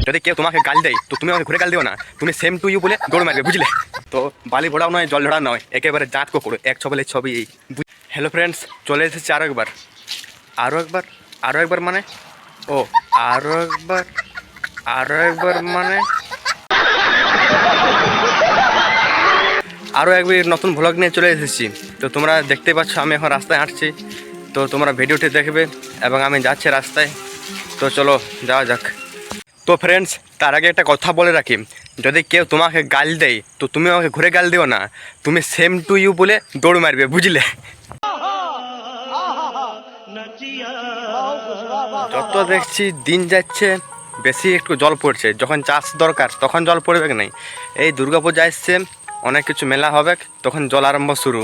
যদি কেউ তোমাকে গাল দেয় তো তুমি আমাকে ঘুরে গাল দিও না, তুমি সেম টু ইউ বলে দৌড় মারবে, বুঝলে? তো বালি ভোড়াও নয়, জল ঝড়া নয়, একেবারে জাঁত কুকুর, এক ছবলে ছবি। হ্যালো ফ্রেন্ডস, চলে এসেছি আরও একবার মানে ও আরও একবার মানে আরও একবার নতুন ভ্লগ নিয়ে চলে এসেছি। তো তোমরা দেখতে পাচ্ছ আমি এখন রাস্তায় হাঁটছি, তো তোমরা ভিডিওটি দেখবে এবং আমি যাচ্ছি রাস্তায়। তো চলো যাওয়া যাক। তো ফ্রেন্ডস, তার আগে একটা কথা বলে রাখি, যদি কেউ তোমাকে গাল দেয় তো তুমি আমাকে ঘুরে গাল দিও না, তুমি সেম টু ইউ বলে দৌড় মারবে, বুঝলে? যত দেখছি দিন যাচ্ছে বেশি একটু জল পড়ছে, যখন চাষ দরকার তখন জল পড়বে কি নাই। এই দুর্গাপূজা আসছে, অনেক কিছু মেলা হবে, তখন জল আরম্ভ শুরু।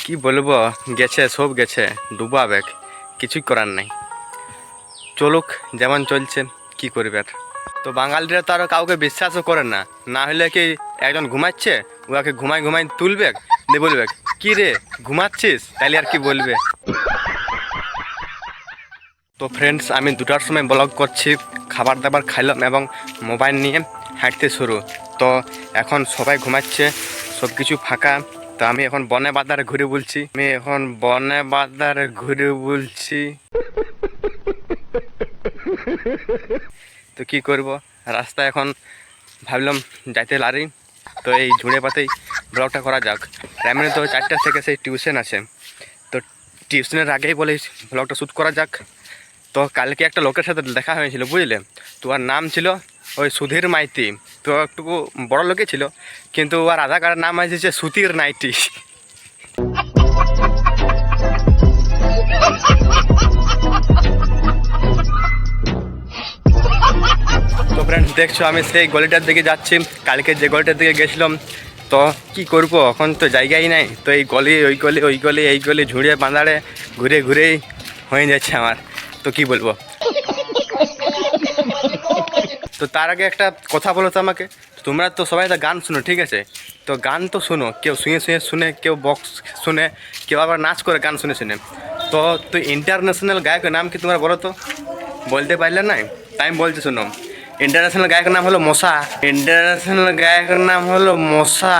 কি বলবো, গেছে সব গেছে, ডুবাবে, কিছুই করার নাই। চলুক, যেমন চলছে, কি করবে আর। তো বাঙালিরা তো আরও কাউকে বিশ্বাসও করে না, না হলে কি একজন ঘুমাচ্ছে ওকে ঘুমাই তুলবে দিয়ে বলবে কি রে ঘুমাচ্ছিস, তাইলে আর কি বলবে। তো ফ্রেন্ডস, আমি 2টার সময় ব্লগ করছি, খাবার দাবার খাইলাম এবং মোবাইল নিয়ে হাঁটতে শুরু। তো এখন সবাই ঘুমাচ্ছে, সব কিছু ফাঁকা। তো আমি এখন বনে বাজারে ঘুরে বলছি। তো কি করব, রাস্তায় এখন ভাবলাম যাইতে লারি, তো এই ঝুড়ে পাতেই ব্লগটা করা যাক। এমনি তো 4টা থেকে সেই টিউশন আছে, তো টিউশনের আগেই বলে ব্লগটা শ্যুট করা যাক। তো কালকে একটা লোকের সাথে দেখা হয়েছিল, বুঝলে? তো ওর নাম ছিল ওই সুধীর মাইতি। তো একটু বড় লোকই ছিল, কিন্তু ওর আধার কার্ডের নাম এসেছে সুতির নাইটি। তো ফ্রেন্ডস, দেখছো আমি সেই গলিটার দিকে যাচ্ছি, কালকে যে গলিটার দিকে গেছিলাম। তো কি করব, এখন তো জায়গাই নাই, তো এই গলি এই গলি ঝুড়ে বাঁধাড়ে ঘুরেই হয়ে যাচ্ছে আমার। তো কি বলবো। তো তার আগে একটা কথা বলো তো আমাকে, তোমরা তো সবাই তো গান শুনো, ঠিক আছে? তো গান তো শোনো, কেউ শুনে, কেউ বক্স শুনে, কেউ আবার নাচ করে গান শুনে। তো ইন্টারন্যাশনাল গায়কের নাম কি তোমরা বলো তো? বলতে পারলে না, তাই আমি বলছি শোনো। ইন্টারন্যাশনাল গায়কের নাম হলো মশা।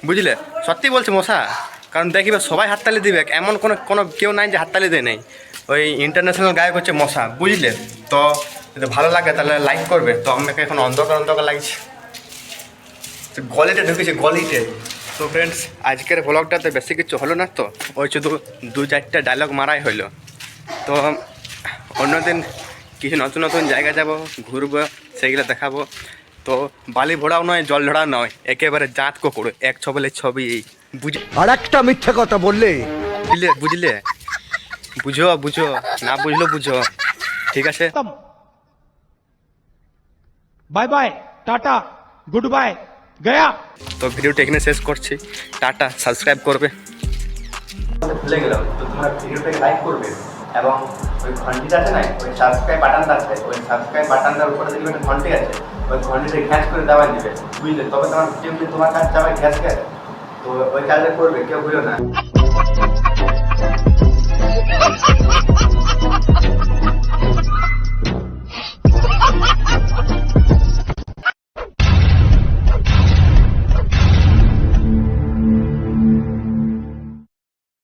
বুঝলে? সত্যি বলছে মশা, কারণ দেখিবে সবাই হাততালি দিবে, এমন কোনো কেউ নাই যে হাততালি দেয় নাই। ওই ইন্টারন্যাশনাল গায়ক হচ্ছে মশা, বুঝলে? তো যদি ভালো লাগে তাহলে লাইক করবে। তো আমাকে এখন অন্ধকার লাগছে, গলিতে ঢুকেছে গলিতে। তো ফ্রেন্ডস, আজকের ব্লগটাতে বেশি কিছু হলো না, তো ওই শুধু 2-4টা ডায়লগ মারাই হইলো। তো অন্যদিন কিছু নতুন জায়গা যাব, ঘুরবো, সেইগুলো দেখাবো। তো বালি ভোড়াও নয়, জল ঝড়া নয়, একেবারে জাঁত কুকুর, এক ছবলে ছবি। আর একটা মিথ্যে কথা বললে বুঝলে? বুঝো, না বুঝলো বুঝো, ঠিক আছে? Bye bye, tata, good bye, Gaya. তো ভিডিওটা এখানে শেষ করছি, টাটা। সাবস্ক্রাইব করবে, ভুলে গেলাম। তো তোমরা ভিডিওটাকে লাইক করবে এবং ওই ঘন্টিটা আছে না, ওই সাবস্ক্রাইব বাটনটা আছে, ওই সাবস্ক্রাইব বাটনটার উপরে দেখবে একটা ঘন্টি আছে, ওই ঘন্টিটা ঘ্যাস করে দেওয়া দিবে, বুঝলে? তবে তোমার কাজ যাবে ঘ্যাস। তো ওই কাজটা করবে, কেউ ভুলো না।